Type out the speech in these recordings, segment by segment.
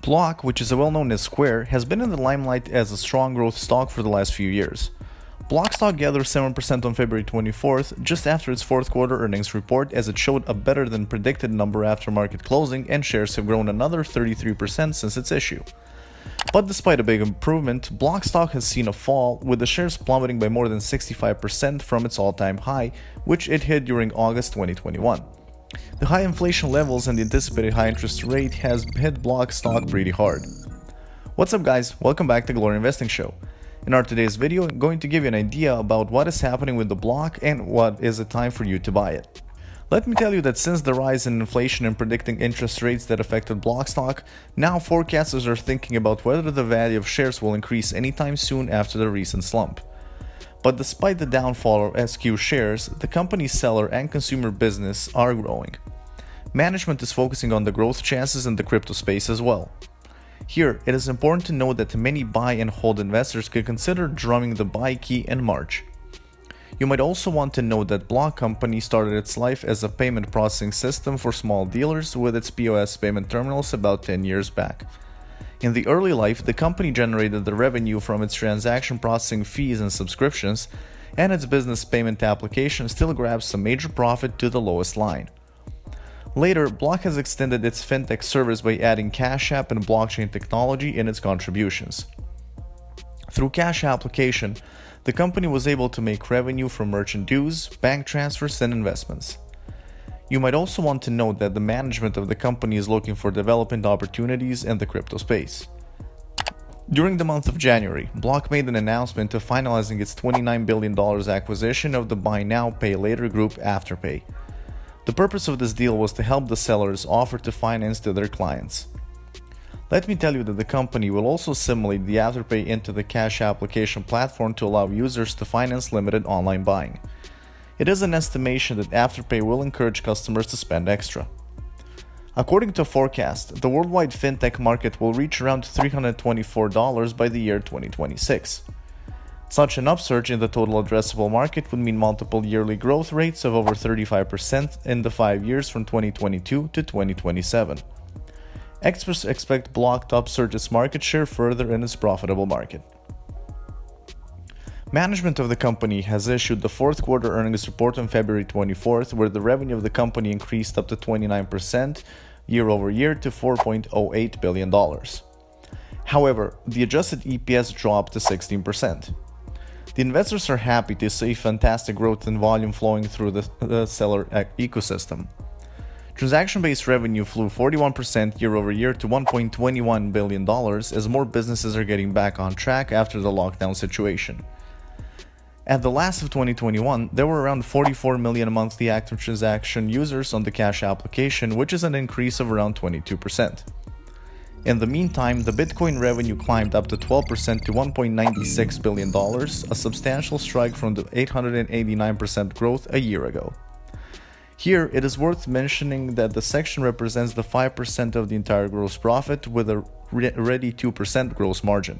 Block, which is well known as Square, has been in the limelight as a strong growth stock for the last few years. Block stock gathered 7% on February 24th, just after its fourth quarter earnings report, as it showed a better than predicted number after market closing, and shares have grown another 33% since its issue. But despite a big improvement, Block stock has seen a fall, with the shares plummeting by more than 65% from its all-time high, which it hit during August 2021. The high inflation levels and the anticipated high interest rate has hit Block stock pretty hard. What's up guys, welcome back to Glory Investing Show. In our today's video, I'm going to give you an idea about what is happening with the Block and what is the time for you to buy it. Let me tell you that since the rise in inflation and predicting interest rates that affected Block stock, now forecasters are thinking about whether the value of shares will increase anytime soon after the recent slump. But despite the downfall of SQ shares, the company's seller and consumer business are growing. Management is focusing on the growth chances in the crypto space as well. Here, it is important to note that many buy and hold investors could consider drumming the buy key in March. You might also want to know that Block Company started its life as a payment processing system for small dealers with its POS payment terminals about 10 years back. In the early life, the company generated the revenue from its transaction processing fees and subscriptions, and its business payment application still grabs some major profit to the lowest line. Later, Block has extended its fintech service by adding Cash App and blockchain technology in its contributions. Through Cash Application, the company was able to make revenue from merchant dues, bank transfers, and investments. You might also want to note that the management of the company is looking for development opportunities in the crypto space. During the month of January, Block made an announcement of finalizing its $29 billion acquisition of the Buy Now, Pay Later group Afterpay. The purpose of this deal was to help the sellers offer to finance to their clients. Let me tell you that the company will also assimilate the Afterpay into the Cash Application platform to allow users to finance limited online buying. It is an estimation that Afterpay will encourage customers to spend extra. According to a forecast, the worldwide fintech market will reach around $324 by the year 2026. Such an upsurge in the total addressable market would mean multiple yearly growth rates of over 35% in the 5 years from 2022 to 2027. Experts expect Block to upsurge its market share further in its profitable market. Management of the company has issued the fourth quarter earnings report on February 24th, where the revenue of the company increased up to 29% year over year to $4.08 billion. However, the adjusted EPS dropped to 16%. The investors are happy to see fantastic growth in volume flowing through the seller ecosystem. Transaction-based revenue flew 41% year over year to $1.21 billion as more businesses are getting back on track after the lockdown situation. At the last of 2021, there were around 44 million monthly active transaction users on the Cash Application, which is an increase of around 22%. In the meantime, the Bitcoin revenue climbed up to 12% to $1.96 billion, a substantial strike from the 889% growth a year ago. Here, it is worth mentioning that the section represents the 5% of the entire gross profit with a ready 2% gross margin.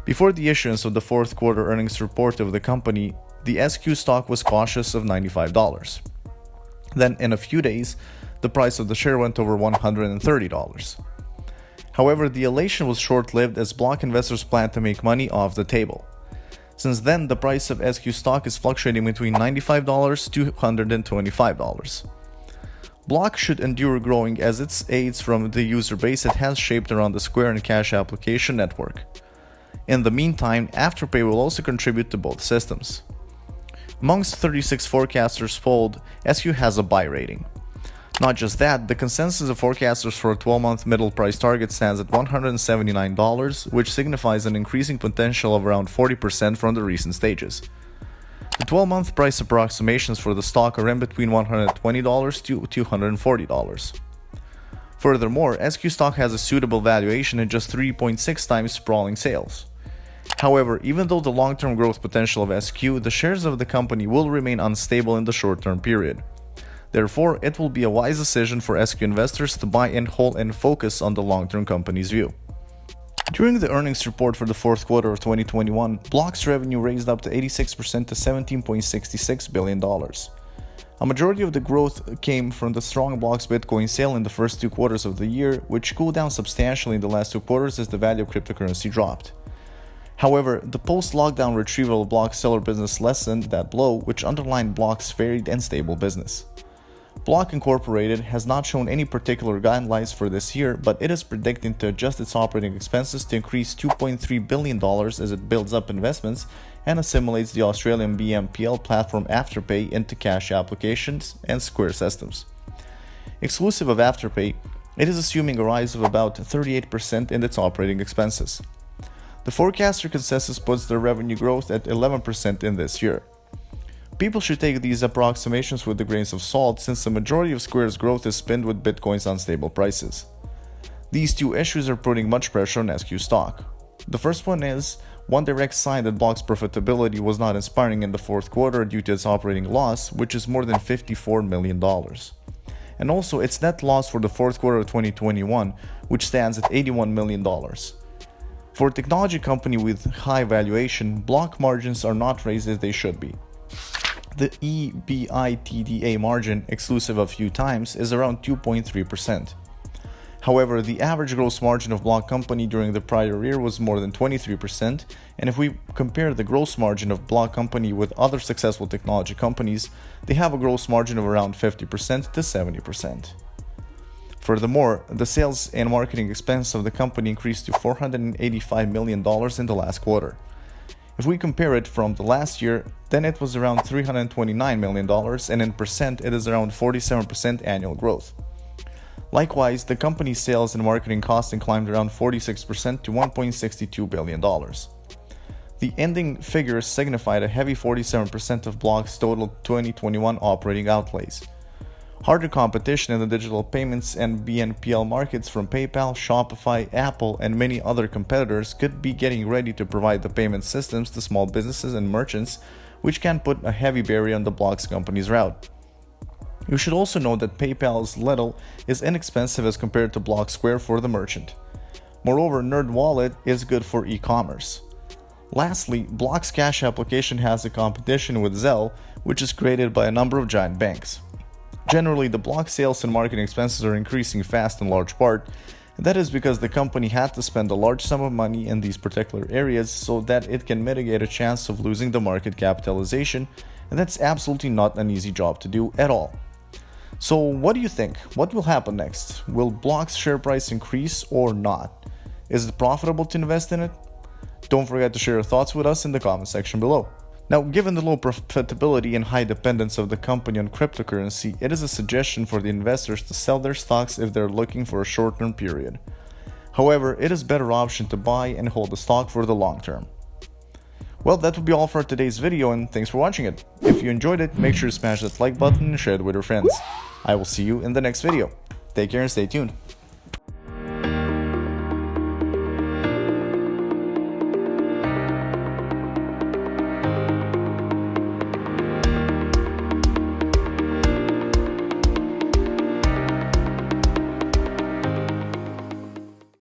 Before the issuance of the fourth quarter earnings report of the company, the SQ stock was cautious of $95. Then, in a few days, the price of the share went over $130. However, the elation was short-lived as Block investors plan to make money off the table. Since then, the price of SQ stock is fluctuating between $95 to $125. Block should endure growing as it aids from the user base it has shaped around the Square and Cash Application network. In the meantime, Afterpay will also contribute to both systems. Amongst 36 forecasters polled, SQ has a buy rating. Not just that, the consensus of forecasters for a 12-month middle price target stands at $179, which signifies an increasing potential of around 40% from the recent stages. The 12-month price approximations for the stock are in between $120 to $240. Furthermore, SQ stock has a suitable valuation at just 3.6 times sprawling sales. However, even though the long-term growth potential of SQ, the shares of the company will remain unstable in the short-term period. Therefore, it will be a wise decision for SQ investors to buy and hold and focus on the long-term company's view. During the earnings report for the fourth quarter of 2021, Block's revenue raised up to 86% to $17.66 billion. A majority of the growth came from the strong blocks Bitcoin sale in the first 2 quarters of the year, which cooled down substantially in the last 2 quarters as the value of cryptocurrency dropped. However, the post-lockdown retrieval of block seller business lessened that blow, which underlined Block's varied and stable business. Block Incorporated has not shown any particular guidelines for this year, but it is predicting to adjust its operating expenses to increase $2.3 billion as it builds up investments and assimilates the Australian BNPL platform Afterpay into cash applications and Square systems. Exclusive of Afterpay, it is assuming a rise of about 38% in its operating expenses. The forecaster consensus puts their revenue growth at 11% in this year. People should take these approximations with the grains of salt, since the majority of Square's growth is pinned with Bitcoin's unstable prices. These 2 issues are putting much pressure on SQ stock. The first one is one direct sign that Block's profitability was not inspiring in the 4th quarter due to its operating loss, which is more than $54 million. And also its net loss for the 4th quarter of 2021, which stands at $81 million. For a technology company with high valuation, Block margins are not raised as they should be. The EBITDA margin, exclusive of few times, is around 2.3%. However, the average gross margin of Block company during the prior year was more than 23%, and if we compare the gross margin of Block company with other successful technology companies, they have a gross margin of around 50% to 70%. Furthermore, the sales and marketing expense of the company increased to $485 million in the last quarter. If we compare it from the last year, then it was around $329 million, and in percent it is around 47% annual growth. Likewise, the company's sales and marketing costs climbed around 46% to $1.62 billion. The ending figures signified a heavy 47% of Block's total 2021 operating outlays. Harder competition in the digital payments and BNPL markets from PayPal, Shopify, Apple, and many other competitors could be getting ready to provide the payment systems to small businesses and merchants, which can put a heavy barrier on the Block's company's route. You should also know that PayPal's Little is inexpensive as compared to Block Square for the merchant. Moreover, NerdWallet is good for e-commerce. Lastly, Block's cash application has a competition with Zelle, which is created by a number of giant banks. Generally, the Block sales and marketing expenses are increasing fast in large part, and that is because the company had to spend a large sum of money in these particular areas so that it can mitigate a chance of losing the market capitalization, and that's absolutely not an easy job to do at all. So what do you think? What will happen next? Will Block's share price increase or not? Is it profitable to invest in it? Don't forget to share your thoughts with us in the comment section below. Now, given the low profitability and high dependence of the company on cryptocurrency, it is a suggestion for the investors to sell their stocks if they're looking for a short-term period. However, it is a better option to buy and hold the stock for the long term. Well, that would be all for today's video, and thanks for watching it. If you enjoyed it, make sure to smash that like button and share it with your friends. I will see you in the next video. Take care and stay tuned.